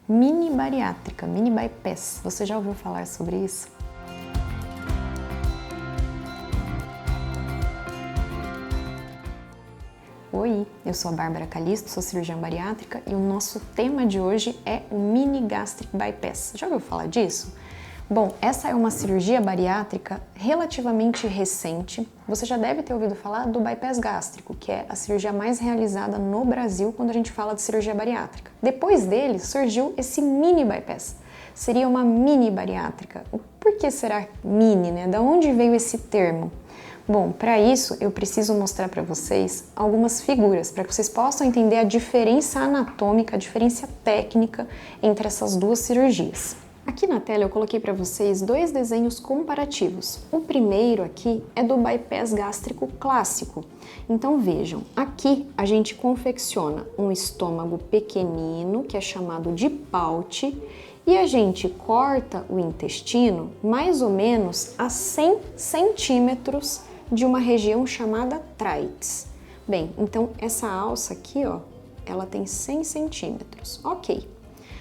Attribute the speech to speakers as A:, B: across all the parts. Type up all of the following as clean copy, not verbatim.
A: Mini bariátrica, mini bypass. Você já ouviu falar sobre isso? Oi, eu sou a Bárbara Calisto, sou cirurgiã bariátrica e o nosso tema de hoje é o mini gastric bypass. Já ouviu falar disso? Bom, essa é uma cirurgia bariátrica relativamente recente. Você já deve ter ouvido falar do bypass gástrico, que é a cirurgia mais realizada no Brasil quando a gente fala de cirurgia bariátrica. Depois dele surgiu esse mini bypass. Seria uma mini bariátrica. Por que será mini, né? Da onde veio esse termo? Bom, para isso eu preciso mostrar para vocês algumas figuras, para que vocês possam entender a diferença anatômica, a diferença técnica entre essas duas cirurgias. Aqui na tela eu coloquei para vocês dois desenhos comparativos. O primeiro aqui é do bypass gástrico clássico. Então vejam, aqui a gente confecciona um estômago pequenino, que é chamado de paute, e a gente corta o intestino mais ou menos a 100 centímetros de uma região chamada traits. Bem, então essa alça aqui, ó, ela tem 100 centímetros. Ok.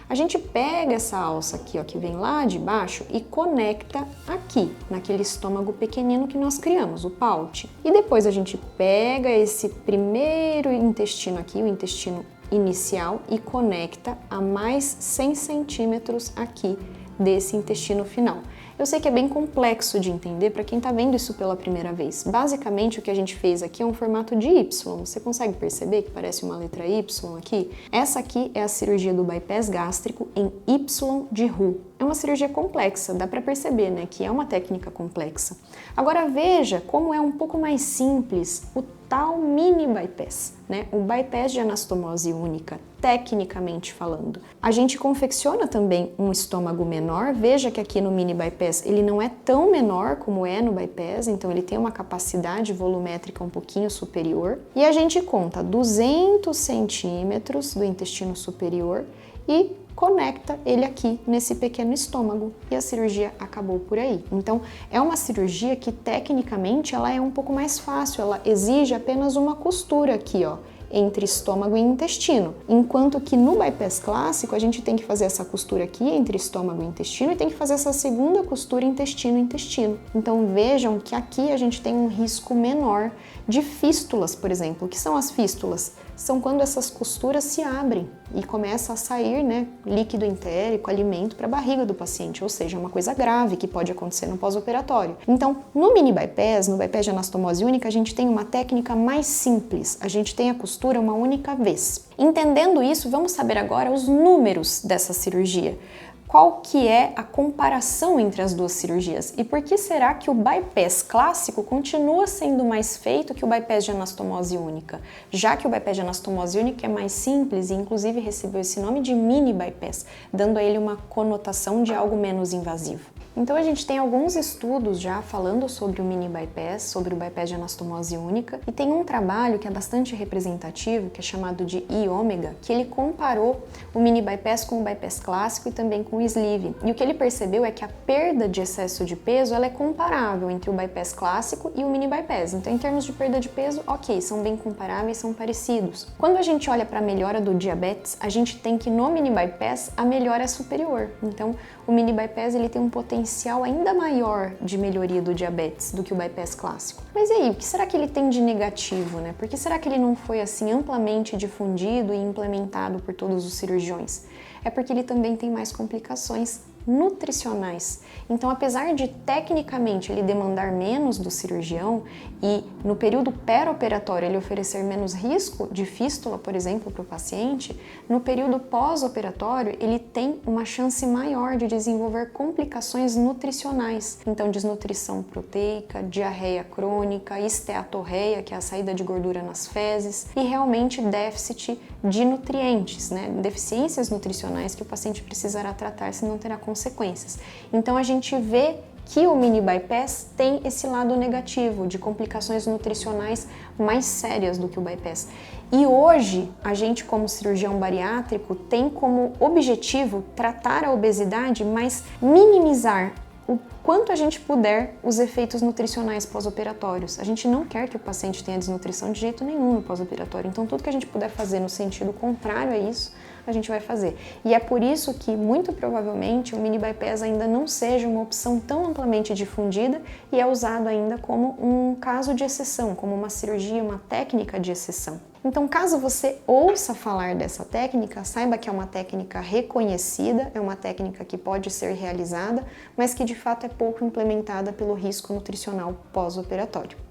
A: A gente pega essa alça aqui, ó, que vem lá de baixo e conecta aqui, naquele estômago pequenino que nós criamos, o paute. E depois a gente pega esse primeiro intestino aqui, o intestino inicial, e conecta a mais 100 centímetros aqui desse intestino final. Eu sei que é bem complexo de entender para quem está vendo isso pela primeira vez. Basicamente, o que a gente fez aqui é um formato de Y. Você consegue perceber que parece uma letra Y aqui? Essa aqui é a cirurgia do bypass gástrico em Y de Roux. É uma cirurgia complexa, dá para perceber, né, que é uma técnica complexa. Agora veja como é um pouco mais simples o tal mini bypass, né? O bypass de anastomose única, tecnicamente falando. A gente confecciona também um estômago menor. Veja que aqui no mini bypass ele não é tão menor como é no bypass, então ele tem uma capacidade volumétrica um pouquinho superior. E a gente conta 200 centímetros do intestino superior e conecta ele aqui nesse pequeno estômago e a cirurgia acabou por aí. Então é uma cirurgia que tecnicamente ela é um pouco mais fácil, ela exige apenas uma costura aqui, ó, entre estômago e intestino, enquanto que no bypass clássico a gente tem que fazer essa costura aqui entre estômago e intestino e tem que fazer essa segunda costura intestino-intestino. Então vejam que aqui a gente tem um risco menor de fístulas, por exemplo. O que são as fístulas? São quando essas costuras se abrem e começa a sair, né, líquido entérico, alimento para a barriga do paciente, ou seja, uma coisa grave que pode acontecer no pós-operatório. Então, no mini bypass, no bypass de anastomose única, a gente tem uma técnica mais simples, a gente tem a costura uma única vez. Entendendo isso, vamos saber agora os números dessa cirurgia. Qual que é a comparação entre as duas cirurgias? E por que será que o bypass clássico continua sendo mais feito que o bypass de anastomose única? Já que o bypass de anastomose única é mais simples e inclusive recebeu esse nome de mini bypass, dando a ele uma conotação de algo menos invasivo. Então a gente tem alguns estudos já falando sobre o mini bypass, sobre o bypass de anastomose única, e tem um trabalho que é bastante representativo, que é chamado de I-ômega, que ele comparou o mini bypass com o bypass clássico e também com o sleeve. E o que ele percebeu é que a perda de excesso de peso ela é comparável entre o bypass clássico e o mini bypass. Então em termos de perda de peso, ok, são bem comparáveis, são parecidos. Quando a gente olha para a melhora do diabetes, a gente tem que no mini bypass a melhora é superior. Então o mini bypass ele tem um potencial ainda maior de melhoria do diabetes do que o bypass clássico. Mas e aí, o que será que ele tem de negativo, né? Por que será que ele não foi assim amplamente difundido e implementado por todos os cirurgiões? É porque ele também tem mais complicações nutricionais. Então, apesar de tecnicamente ele demandar menos do cirurgião e no período pré-operatório ele oferecer menos risco de fístula, por exemplo, para o paciente, no período pós-operatório ele tem uma chance maior de desenvolver complicações nutricionais. Então, desnutrição proteica, diarreia crônica, esteatorreia, que é a saída de gordura nas fezes, e realmente déficit de nutrientes, né? Deficiências nutricionais que o paciente precisará tratar, senão terá consequências. Então a gente vê que o mini bypass tem esse lado negativo de complicações nutricionais mais sérias do que o bypass. E hoje a gente, como cirurgião bariátrico, tem como objetivo tratar a obesidade, mas minimizar o quanto a gente puder os efeitos nutricionais pós-operatórios. A gente não quer que o paciente tenha desnutrição de jeito nenhum no pós-operatório, então tudo que a gente puder fazer no sentido contrário a isso, a gente vai fazer. E é por isso que, muito provavelmente, o mini bypass ainda não seja uma opção tão amplamente difundida e é usado ainda como um caso de exceção, como uma cirurgia, uma técnica de exceção. Então, caso você ouça falar dessa técnica, saiba que é uma técnica reconhecida, é uma técnica que pode ser realizada, mas que de fato é pouco implementada pelo risco nutricional pós-operatório.